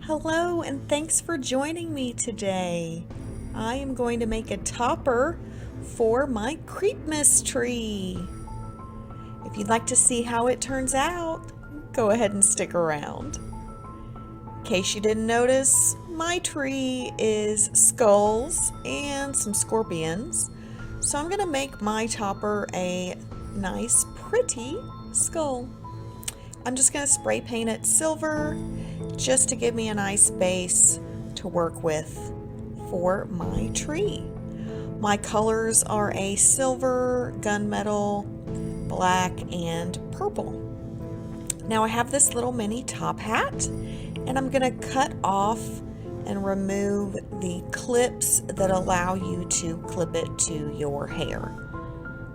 Hello, and thanks for joining me today. I am going to make a topper for my Creepmas tree. If you'd like to see how it turns out, go ahead and stick around. In case you didn't notice, my tree is skulls and some scorpions. So I'm going to make my topper a nice, pretty skull. I'm just going to spray paint it silver just to give me a nice base to work with for my tree. My colors are a silver, gunmetal, black, and purple. Now I have this little mini top hat, and I'm going to cut off and remove the clips that allow you to clip it to your hair.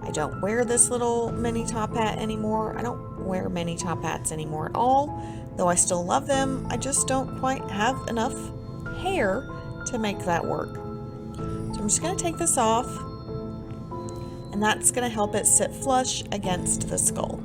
I don't wear this little mini top hat anymore. I don't wear mini top hats anymore at all, though I still love them. I just don't quite have enough hair to make that work. So I'm just going to take this off, and that's going to help it sit flush against the skull.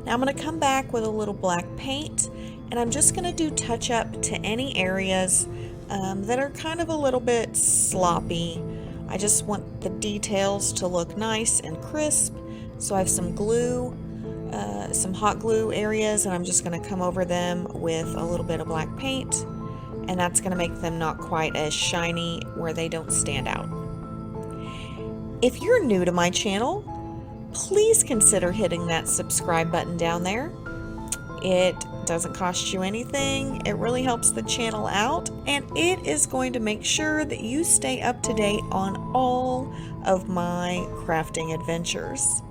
Now I'm going to come back with a little black paint, and I'm just going to do touch up to any areas that are kind of a little bit sloppy. I just want the details to look nice and crisp. So I have some glue, some hot glue areas, and I'm just going to come over them with a little bit of black paint, and that's going to make them not quite as shiny where they don't stand out. If you're new to my channel, please consider hitting that subscribe button down there. It doesn't cost you anything. It really helps the channel out, and it is going to make sure that you stay up to date on all of my crafting adventures.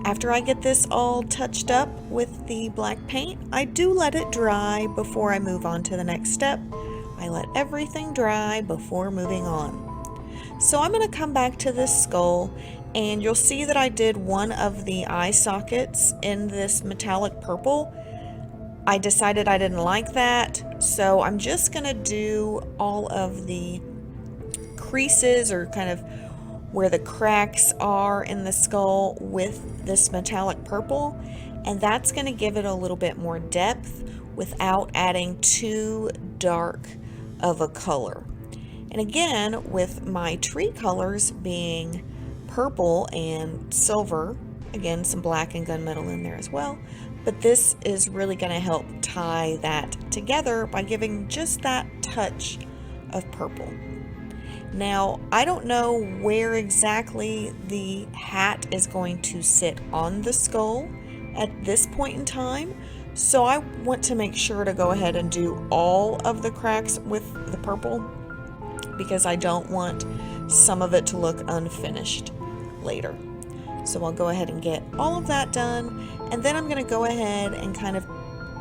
After I get this all touched up with the black paint, I do let it dry before I move on to the next step. I let everything dry before moving on. So I'm going to come back to this skull, and you'll see that I did one of the eye sockets in this metallic purple. I decided I didn't like that, so I'm just going to do all of the creases, or kind of where the cracks are in the skull, with this metallic purple, and that's going to give it a little bit more depth without adding too dark of a color. And again, with my tree colors being purple and silver, again some black and gunmetal in there as well, but this is really going to help tie that together by giving just that touch of purple. Now, I don't know where exactly the hat is going to sit on the skull at this point in time, so I want to make sure to go ahead and do all of the cracks with the purple, because I don't want some of it to look unfinished later. So I'll go ahead and get all of that done, and then I'm going to go ahead and kind of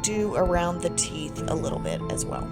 do around the teeth a little bit as well.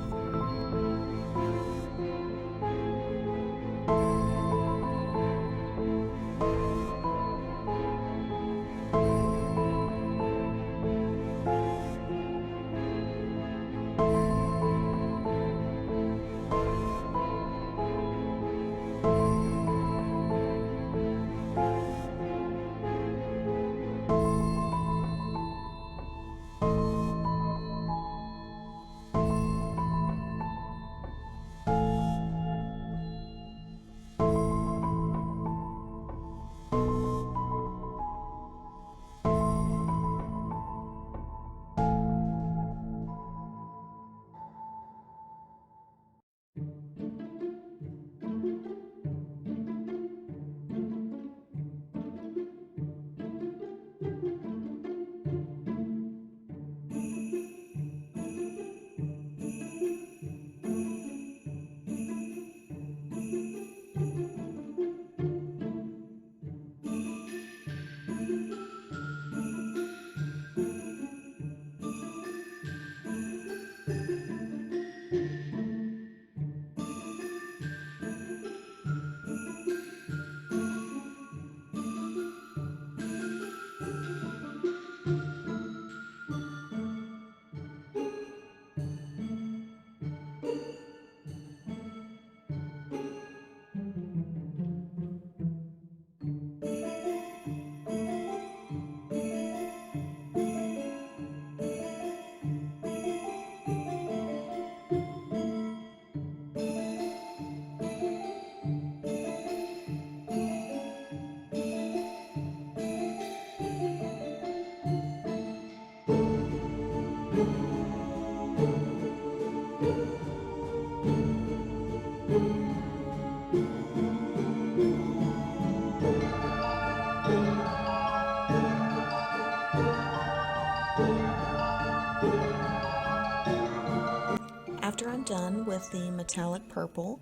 after I'm done with the metallic purple,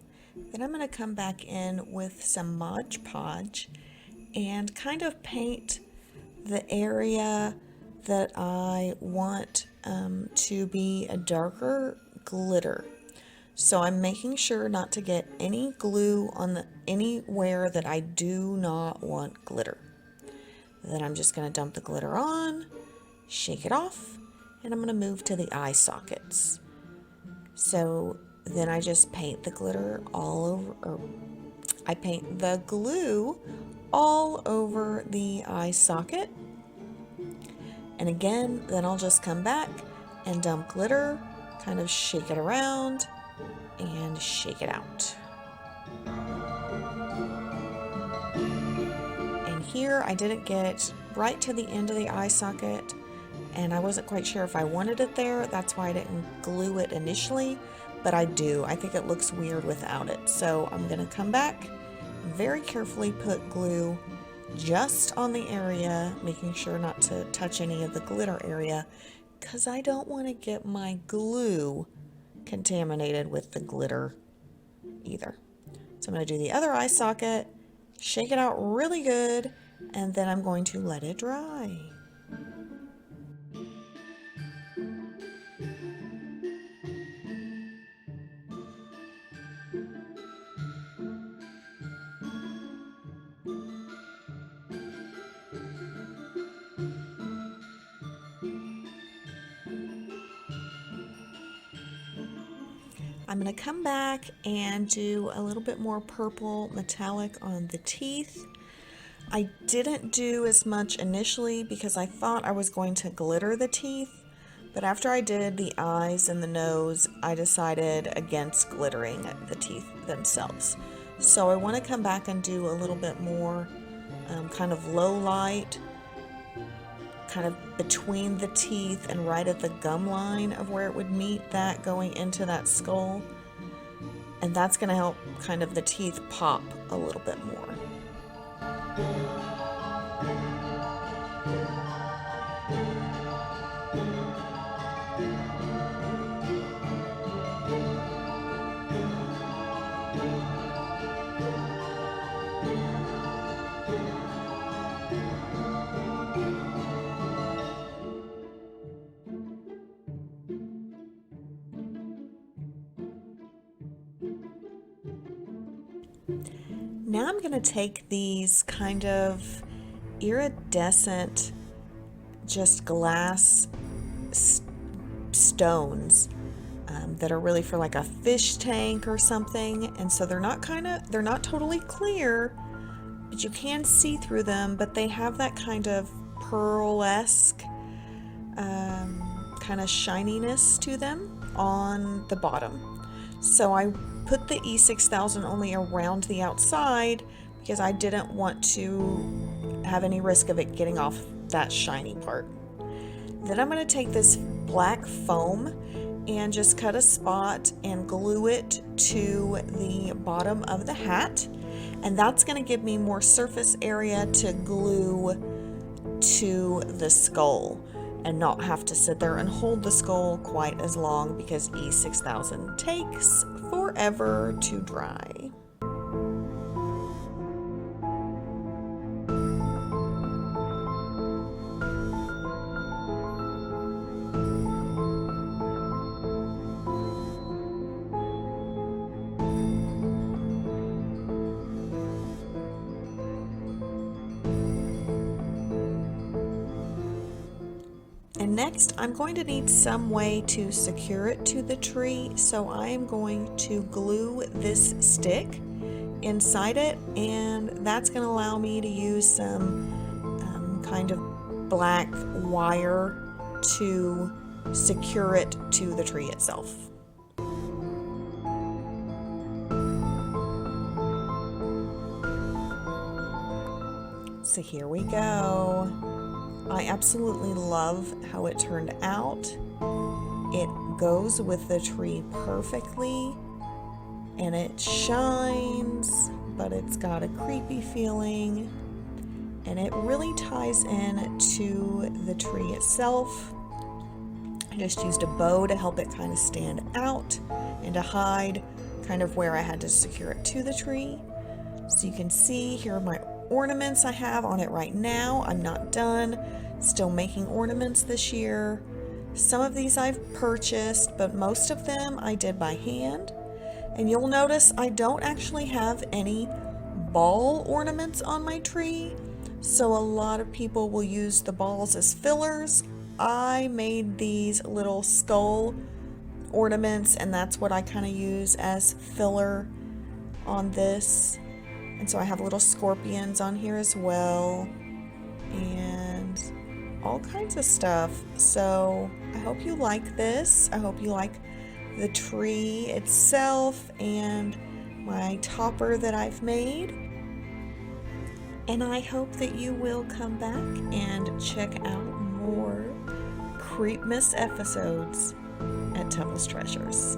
then I'm going to come back in with some Mod Podge and kind of paint the area that I want to be a darker glitter. So I'm making sure not to get any glue on anywhere that I do not want glitter. Then I'm just going to dump the glitter on, shake it off, and I'm going to move to the eye sockets. So then I just paint the glitter all over, or I paint the glue all over the eye socket. And again, then I'll just come back and dump glitter, kind of shake it around, and shake it out. And here I didn't get right to the end of the eye socket, and I wasn't quite sure if I wanted it there. That's why I didn't glue it initially, but I do. I think it looks weird without it. So I'm going to come back and very carefully put glue just on the area, making sure not to touch any of the glitter area, because I don't want to get my glue contaminated with the glitter either. So I'm going to do the other eye socket, shake it out really good, and then I'm going to let it dry. I'm going to come back and do a little bit more purple metallic on the teeth. I didn't do as much initially because I thought I was going to glitter the teeth, but after I did the eyes and the nose, I decided against glittering the teeth themselves. So I want to come back and do a little bit more kind of low light, kind of between the teeth and right at the gum line of where it would meet that going into that skull. And that's going to help kind of the teeth pop a little bit more. Now I'm going to take these kind of iridescent, just glass stones that are really for like a fish tank or something. And so they're not totally clear, but you can see through them, but they have that kind of pearl-esque kind of shininess to them on the bottom. So I put the E6000 only around the outside because I didn't want to have any risk of it getting off that shiny part. Then I'm going to take this black foam and just cut a spot and glue it to the bottom of the hat, and that's going to give me more surface area to glue to the skull and not have to sit there and hold the skull quite as long because E6000 takes forever to dry. And next, I'm going to need some way to secure it to the tree, so I am going to glue this stick inside it, and that's going to allow me to use some kind of black wire to secure it to the tree itself. So here we go. I absolutely love how it turned out. It goes with the tree perfectly, and it shines, but it's got a creepy feeling, and it really ties in to the tree itself. I I just used a bow to help it kind of stand out and to hide kind of where I had to secure it to the tree. So you can see here are my ornaments I have on it right now. I'm not done, still making ornaments this year. Some of these I've purchased, but most of them I did by hand. And you'll notice I don't actually have any ball ornaments on my tree. So a lot of people will use the balls as fillers. I made these little skull ornaments, and that's what I kind of use as filler on this. And so I have little scorpions on here as well, and all kinds of stuff. So I hope you like this. I hope you like the tree itself and my topper that I've made. And I hope that you will come back and check out more Creepmas episodes at Temple's Treasures.